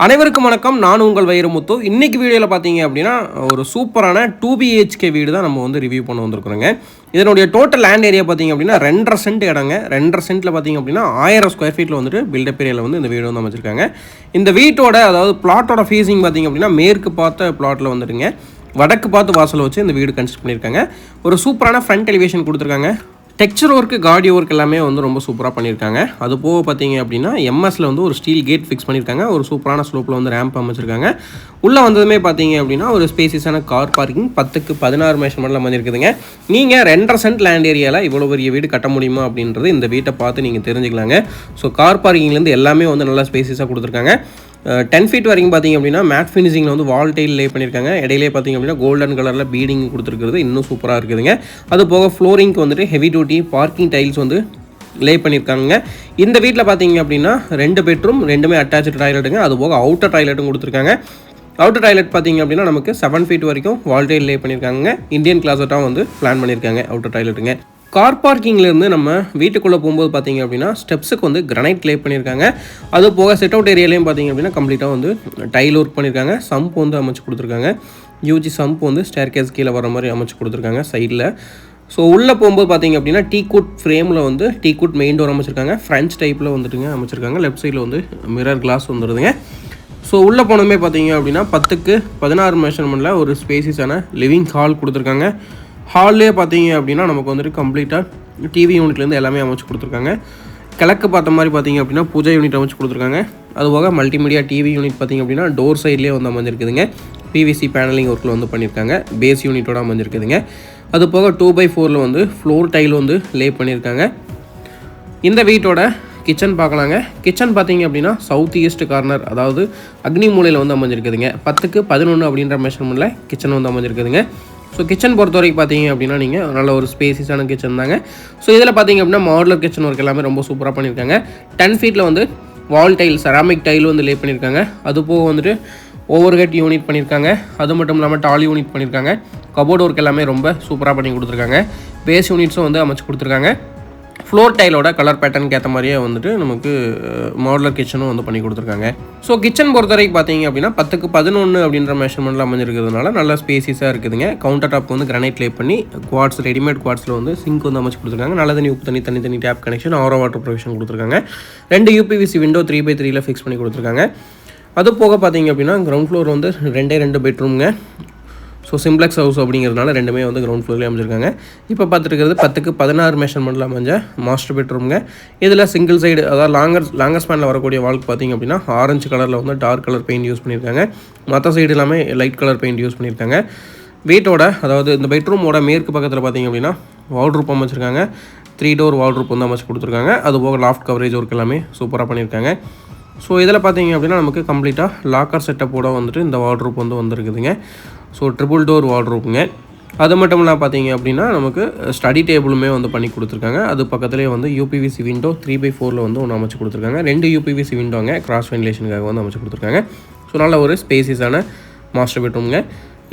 அனைவருக்கும் வணக்கம். நான் உங்கள் வைரமுத்து. இன்னைக்கு வீடியோவில் பார்த்தீங்க அப்படின்னா ஒரு சூப்பரான 2BHK வீடு தான் நம்ம வந்து ரிவ்யூ பண்ண வந்திருக்கிறோங்க. இதனுடைய டோட்டல் லேண்ட் ஏரியா பார்த்தீங்க அப்படின்னா 2.5 சென்ட் இடங்க. 2.5 சென்ட்டில் பார்த்தீங்க அப்படின்னா 1000 ஸ்கொயர் ஃபீட்டில் வந்துட்டு பில்டப் ஏரியாவில் வந்து இந்த வீடு வந்து அமைச்சிருக்காங்க. இந்த வீட்டோட அதாவது பிளாட்டோட ஃபேஸிங் பார்த்தீங்க அப்படின்னா மேற்கு பார்த்த பிளாட்டில் வந்துடுங்க. வடக்கு பார்த்து வாசல் வச்சு இந்த வீடு கன்ஸ்ட்ரக்ட் பண்ணியிருக்காங்க. ஒரு சூப்பரான ஃப்ரண்ட் எலிவேஷன் கொடுத்துருக்காங்க. டெக்ஸ்சர் ஒர்க்கு காடி ஒர்க் எல்லாமே வந்து ரொம்ப சூப்பராக பண்ணியிருக்காங்க. அது போக பார்த்தீங்க அப்படின்னா எம்எஸ்ல வந்து ஒரு ஸ்டீல் கேட் ஃபிக்ஸ் பண்ணியிருக்காங்க. ஒரு சூப்பரான ஸ்லோப்பில் வந்து ரேம்ப் அமைச்சிருக்காங்க. உள்ளே வந்ததுமே பார்த்தீங்க அப்படின்னா ஒரு ஸ்பேசியஸான கார் பார்க்கிங் 10க்கு 16 மெஷர்மெண்ட்டில் அமைஞ்சிருக்குதுங்க. நீங்கள் 2.5 சென்ட் லேண்ட் ஏரியாவில் இவ்வளோ பெரிய வீடு கட்ட முடியுமா அப்படின்றது இந்த வீட்டை பார்த்து நீங்கள் தெரிஞ்சுக்கலாங்க. ஸோ கார் பார்க்கிங்லேருந்து எல்லாமே வந்து நல்லா ஸ்பேசியஸாக கொடுத்துருக்காங்க. 10 ஃபீட் வரைக்கும் பார்த்தீங்க அப்படின்னா மேட் ஃபினிஷிங்கில் வந்து வால் டைல் லே பண்ணியிருக்காங்க. இடையிலே பார்த்தீங்க அப்படின்னா கோல்டன் கலரில் பீடிங் கொடுத்துருக்கிறது இன்னும் சூப்பராக இருக்குதுங்க. அது போக ஃப்ளோரிங்க்கு வந்துட்டு ஹெவி டியூட்டி பார்க்கிங் டைல்ஸ் வந்து லே பண்ணியிருக்காங்க. இந்த வீட்டில் பார்த்தீங்க அப்படின்னா 2 பெட்ரூம் 2மே அட்டாச்சு டாய்லெட்டுங்க. அது போக அவுட்டர் டாய்லெட்டும் கொடுத்துருக்காங்க. அவுட்டர் டாய்லெட் பார்த்தீங்க அப்படின்னா நமக்கு 7 ஃபீட் வரைக்கும் வால் டைல் லே பண்ணியிருக்காங்க. இந்தியன் கிளாஸட்டாக வந்து பிளான் பண்ணியிருக்காங்க அவுட்டர் டாய்லெட்டுங்க. கார் பார்க்கிங்லேருந்து நம்ம வீட்டுக்குள்ளே போகும்போது பார்த்தீங்க அப்படின்னா ஸ்டெப்ஸுக்கு வந்து கிரனைட் லே பண்ணியிருக்காங்க. அது போக செட் அவுட் ஏரியாலையும் பார்த்தீங்க அப்படின்னா கம்ப்ளீட்டாக வந்து டைல் ஒர்க் பண்ணியிருக்காங்க. சம்ப் வந்து அமைச்சு கொடுத்துருக்காங்க. யூஜி சம்ப் வந்து ஸ்டேர் கேஸ் கீழே வர மாதிரி அமைச்சு கொடுத்துருக்காங்க சைடில். ஸோ உள்ளே போகும்போது பார்த்தீங்க அப்படின்னா டீக்குட் ஃப்ரேமில் வந்து டீக்குட் மெயின் டோர் அமைச்சிருக்காங்க. ஃப்ரெஞ்ச் டைப்பில் வந்துட்டுங்க அமைச்சிருக்காங்க. லெஃப்ட் சைடில் வந்து மிரர் கிளாஸ் வந்துடுதுங்க. ஸோ உள்ளே போனதுமே பார்த்தீங்க அப்படின்னா 10க்கு 16 மெஷர்மெண்ட்டில் ஒரு ஸ்பேசியஸான லிவிங் ஹால் கொடுத்துருக்காங்க. ஹால்லே பார்த்தீங்க அப்படின்னா நமக்கு வந்துட்டு கம்ப்ளீட்டாக டிவி யூனிட்லேருந்து எல்லாமே அமைச்சு கொடுத்துருக்காங்க. கிழக்கு பார்த்த மாதிரி பார்த்தீங்க அப்படின்னா பூஜை யூனிட் அமைச்சு கொடுத்துருக்காங்க. அதுபோக மல்டிமீடியா டிவி யூனிட் பார்த்தீங்க அப்படின்னா டோர் சைட்லேயே வந்து அமைஞ்சிருக்குதுங்க. பிவிசி பேனலிங் ஒர்க்கில் வந்து பண்ணியிருக்காங்க. பேஸ் யூனிட்டோட அமைஞ்சிருக்குதுங்க. அது போக 2x4 வந்து ஃப்ளோர் டைல் வந்து லே பண்ணியிருக்காங்க. இந்த வீட்டோட கிச்சன் பார்க்கலாங்க. கிச்சன் பார்த்தீங்க அப்படின்னா சவுத் ஈஸ்ட் கார்னர் அதாவது அக்னி மூலையில் வந்து அமைஞ்சிருக்குதுங்க. 10க்கு 11 அப்படின்ற மெஷர்மெண்ட்டில் கிச்சன் வந்து அமைஞ்சிருக்குதுங்க. ஸோ கிச்சன் பொறுத்த வரைக்கும் பார்த்தீங்க அப்படின்னா நீங்கள் நல்ல ஒரு ஸ்பேசியஸான கிச்சன் தாங்க. ஸோ இதில் பார்த்தீங்க அப்படின்னா மாடுலர் கிச்சன் ஒர்க் எல்லாமே ரொம்ப சூப்பராக பண்ணியிருக்காங்க. 10 ஃபீட்டில் வந்து வால் டைல் செராமிக் டைல் வந்து லே பண்ணியிருக்காங்க. அது போக வந்துட்டு ஓவர் ஹெட் யூனிட் பண்ணியிருக்காங்க. அது மட்டும் இல்லாமல் டால் யூனிட் பண்ணியிருக்காங்க. கபோர்ட் ஒர்க் எல்லாமே ரொம்ப சூப்பராக பண்ணி கொடுத்துருக்காங்க. பேஸ் யூனிட்ஸும் வந்து அமைச்சு கொடுத்துருக்காங்க. ஃப்ளோர் டைலோட கலர் பேட்டர்னுக்கு ஏற்ற மாதிரியே வந்துட்டு நமக்கு மாடுலர் கிச்சனும் வந்து பண்ணி கொடுத்துருக்காங்க. ஸோ கிச்சன் பொறுத்த வரைக்கும் பார்த்தீங்க அப்படின்னா 10க்கு 11 அப்படின்ற மெஷர்மெண்ட்டில் அமைஞ்சிருக்கிறதுனால நல்ல ஸ்பேசியஸாக இருக்குதுங்க. கவுண்டர் டாப் வந்து கிரானைட் லே பண்ணி குவாட்ஸ் ரெடிமேட் குவாட்ஸில் வந்து சிங்க் வந்து அமைச்சு கொடுத்துருக்காங்க. நல்ல தண்ணி உப்பு தண்ணி தனி tape connection RO water provision கொடுத்துருக்காங்க. 2 யூபிவிசி விண்டோ 3x3 ஃபிக்ஸ் பண்ணி கொடுத்துருக்காங்க. அது போக பார்த்தீங்க அப்படின்னா கிரவுண்ட் ஃப்ளோர் வந்து 2 பெட்ரூம்ங்க. ஸோ சிம்ப்ளெக்ஸ் ஹவுஸ் அப்படிங்கிறதுனால 2மே வந்து கிரவுண்ட் ஃப்ளோர்லேயே அமைச்சிருக்காங்க. இப்போ பார்த்துருக்கிறது 10க்கு 16 மெஷர்மெண்ட்டில் அமைஞ்ச மாஸ்டர் பெட்ரூம்ங்க. இதில் சிங்கிள் சைடு அதாவது லாங்கர் ஸ்பேனில் வரக்கூடிய வால்க்கு பார்த்தீங்க அப்படின்னா ஆரஞ்சு கலரில் வந்து டார்க் கலர் பெயிண்ட் யூஸ் பண்ணியிருக்காங்க. மற்ற சைடு எல்லாமே லைட் கலர் பெயிண்ட் யூஸ் பண்ணியிருக்காங்க. வீட்டோட அதாவது இந்த பெட்ரூமோட மேற்கு பக்கத்தில் பார்த்தீங்க அப்படின்னா வால்ட்ரூப் அமைச்சிருக்காங்க. 3 டோர் வால்ட்ரூப் வந்து அமைச்சு கொடுத்துருக்காங்க. அது போக லாஃப்ட் கவரேஜ் ஒர்க் எல்லாமே சூப்பராக பண்ணியிருக்காங்க. ஸோ இதில் பார்த்தீங்க அப்படின்னா நமக்கு கம்ப்ளீட்டாக லாக்கர் செட்டப்போட வந்துட்டு இந்த வால்ட்ரூப் வந்து வந்துருக்குதுங்க. ஸோ ட்ரிபிள் டோர் வால்ட்ரூப்புங்க. அது மட்டும் இல்லாமல் பார்த்தீங்க அப்படின்னா நமக்கு ஸ்டடி டேபிளுமே வந்து பண்ணி கொடுத்துருக்காங்க. அது பக்கத்துலேயே வந்து யூபிவிசி விண்டோ 3x4 வந்து ஒன்று அமைச்சு கொடுத்துருக்காங்க. 2 யூபிவிசி விண்டோங்க கிராஸ் வென்டிலேஷனுக்காக வந்து அமைச்சு கொடுத்துருக்காங்க. ஸோ நல்ல ஒரு ஸ்பேசியஸான மாஸ்டர் பெட்ரூம்ங்க.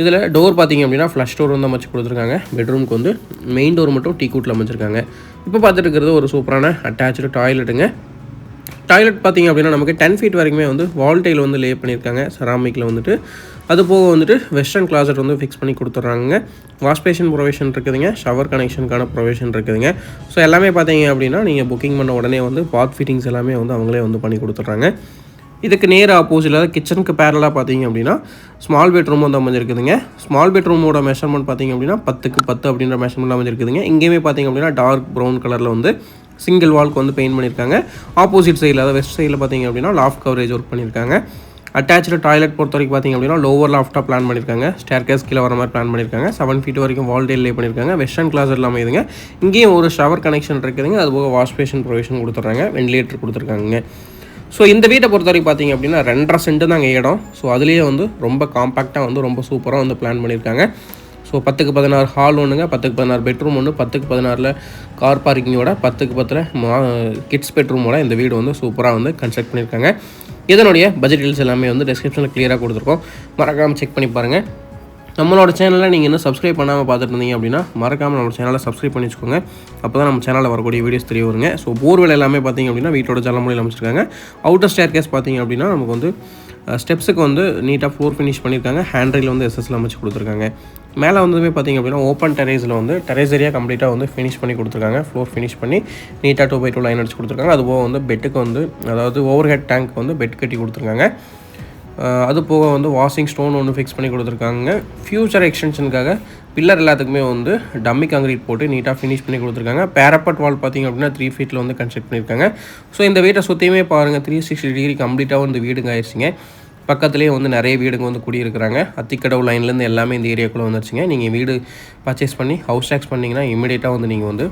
இதில் டோர் பார்த்தீங்க அப்படின்னா ஃப்ளஷ் டோர் வந்து அமைச்சு கொடுத்துருக்காங்க. பெட்ரூமுக்கு வந்து மெயின் டோர் மட்டும் டீக்கூட்டில் அமைச்சிருக்காங்க. இப்போ பார்த்துட்டு இருக்கிறது ஒரு சூப்பரான அட்டாச்சு டாய்லெட்டுங்க. டாய்லெட் பார்த்திங்க அப்படின்னா நமக்கு 10 ஃபீட் வரைக்குமே வந்து வால் டைல் வந்து லே பண்ணியிருக்காங்க செராமிக்கில் வந்துட்டு. அது போக வந்துட்டு வெஸ்டர்ன் கிளாசட் வந்து ஃபிக்ஸ் பண்ணி கொடுத்துட்றாங்க. வாஷ் பேஷன் ப்ரொவிஷன் இருக்குதுங்க. ஷவர் கனெக்ஷனுக்கான ப்ரொவிஷன் இருக்குதுங்க. ஸோ எல்லாமே பார்த்தீங்க அப்படின்னா நீங்கள் புக்கிங் பண்ண உடனே வந்து பாத் ஃபிட்டிங்ஸ் எல்லாமே வந்து அவங்களே வந்து பண்ணி கொடுத்துட்றாங்க. இதுக்கு நேர் ஆப்போசிட்டில் கிச்சனுக்கு பேரலாக பார்த்தீங்க அப்படின்னா ஸ்மால் பெட்ரூம் வந்து அமைஞ்சிருக்குதுங்க. ஸ்மால் பெட்ரூமோட மெஷர்மெண்ட் பார்த்தீங்க அப்படின்னா 10க்கு 10 அப்படின்ற மெஷர்மெண்ட் அமைஞ்சிருக்குதுங்க. இங்கேயுமே பார்த்தீங்க அப்படின்னா டார்க் ப்ரௌன் கலரில் வந்து சிங்கிள் வால்க்கு வந்து பெயிண்ட் பண்ணியிருக்காங்க. ஆப்போசிட் சைடில் அதாவது வெஸ்ட் சைடில் பார்த்தீங்க அப்படின்னா லாஃப்ட் கவரேஜ் ஒர்க் பண்ணியிருக்காங்க. அட்டாச்சு டாய்லெட் பொறுத்த வரைக்கும் பார்த்தீங்க அப்படின்னா லோவர் லாஃப்டாக பிளான் பண்ணியிருக்காங்க. ஸ்டேர் கேஸ் கீழே வர மாதிரி பிளான் பண்ணியிருக்காங்க. 7 ஃபீட் வரைக்கும் வால் டைல் லே பண்ணியிருக்காங்க. வெஸ்டர்ன் கிளாஸ் எல்லாமே இதுங்க. இங்கேயும் ஒரு ஷவர் கனெக்ஷன் இருக்குதுங்க. அதுபோக வாஷ் பேஷன் ப்ரொவிஷன் கொடுத்துட்றாங்க. வென்டிலேட்டர் கொடுத்துருக்காங்க. ஸோ இந்த வீட்டை பொறுத்த வரைக்கும் பார்த்தீங்க அப்படின்னா 2.5 சென்ட் தாங்க இடம். ஸோ அதுலேயே வந்து ரொம்ப காம்பாக்டாக வந்து ரொம்ப சூப்பராக வந்து பிளான் பண்ணியிருக்காங்க. ஸோ 10க்கு 16 ஹால் ஒன்றுங்க. 10க்கு 16 பெட்ரூம் ஒன்று. 10க்கு 16 கார் பார்க்கிங்கோட 10க்கு 10 கிட்ஸ் பெட்ரூமோட இந்த வீடு வந்து சூப்பராக வந்து கன்ஸ்ட்ரக்ட் பண்ணியிருக்காங்க. இதனுடைய பட்ஜெட் டீல்ஸ் எல்லாமே வந்து டிஸ்கிரிப்ஷனில் கிளியராக கொடுத்துருக்கோம். மறக்காமல் செக் பண்ணி பாருங்கள். நம்மளோட சேனலில் நீங்கள் இன்னும் சப்ஸ்கிரைப் பண்ணாமல் பார்த்துட்டு இருந்தீங்க அப்படின்னா மறக்காமல் நம்ம சேனலை சப்ஸ்கிரைப் பண்ணி வச்சுக்கோங்க. அப்போ தான் நம்ம சேனலில் வரக்கூடிய வீடியோஸ் தெரிய வருங்க. ஸோ போர்வெல் எல்லாமே பார்த்திங்க அப்படின்னா வீட்டோட ஜலமுறையில் அமைச்சிருக்காங்க. அவுட்டர் ஸ்டேர் கேஸ் பார்த்திங்க அப்படின்னா நமக்கு வந்து ஸ்டெப்ஸுக்கு வந்து நீட்டாக ஃப்ளோர் ஃபினிஷ் பண்ணியிருக்காங்க. ஹேண்ட் ரெயில் வந்து எஸ்எஸ்ல அமைச்சு கொடுத்துருக்காங்க. மேலே வந்ததுமே பார்த்திங்க அப்படின்னா ஓப்பன் டெரேஸில் வந்து டெரேஸ் ஏரியா கம்ப்ளீட்டாக வந்து ஃபினிஷ் பண்ணி கொடுத்துருக்காங்க. ஃப்ளோர் ஃபினிஷ் பண்ணி நீட்டாக 2x2 லைன் அடிச்சு கொடுத்துருக்காங்க. அதுபோக வந்து பெட்டுக்கு வந்து அதாவது ஓவர் ஹெட் டேங்க் வந்து பெட் கட்டி கொடுத்துருக்காங்க. அது போக வந்து வாஷிங் ஸ்டோன் ஒன்று ஃபிக்ஸ் பண்ணி கொடுத்துருக்காங்க. ஃப்யூச்சர் எக்ஸ்டென்ஷனுக்காக பில்லர் எல்லாத்துக்குமே வந்து டம்மி காங்கிரீட் போட்டு நீட்டாக ஃபினிஷ் பண்ணி கொடுத்துருக்காங்க. பேரப்பட் வால் பார்த்திங்க அப்படின்னா 3 ஃபீட்டில் வந்து கன்ஸ்ட்ரக்ட் பண்ணியிருக்காங்க. ஸோ இந்த வீட்டை சுற்றியுமே பாருங்கள் 360 டிகிரி கம்ப்ளீட்டாக வந்து வீடுங்க ஆயிடுச்சிங்க. பக்கத்துலேயே வந்து நிறைய வீடுங்க வந்து குடியிருக்கிறாங்க. அத்திக்கடவு லைன்லேருந்து எல்லாமே இந்த ஏரியாக்குள்ளே வந்துருச்சுங்க. நீங்கள் வீடு பர்ச்சேஸ் பண்ணி ஹவுஸ் டேக்ஸ் பண்ணிங்கன்னா இமீடியட்டாக வந்து நீங்கள் வந்து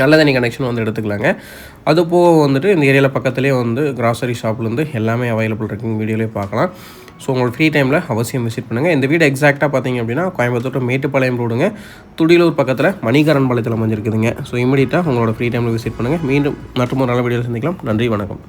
நல்ல தண்ணி கனெக்ஷன் வந்து எடுத்துக்கலாங்க. அது போக வந்துட்டு இந்த ஏரியாவில் பக்கத்துலேயே வந்து கிராசரி ஷாப்லேருந்து எல்லாமே அவைலபிள் இருக்குங்க. வீடியோலேயே பார்க்கலாம். ஸோ உங்களோட ஃப்ரீ டைமில் அவசியம் விசிட் பண்ணுங்கள். இந்த வீடு எக்ஸாக்டாக பார்த்தீங்க அப்படின்னா கோயம்புத்தூர் மேட்டுப்பாளையம் ரோடுங்க, துடியலூர் பக்கத்தில் மணிகரன் பாளையத்தில் அமைஞ்சிருக்குதுங்க. ஸோ இமீடியட்டாக உங்களோட ஃப்ரீ டைமில் விசிட் பண்ணுங்கள். மீண்டும் மற்றும் ஒரு நல்ல வீடியோவில் சந்திக்கலாம். நன்றி, வணக்கம்.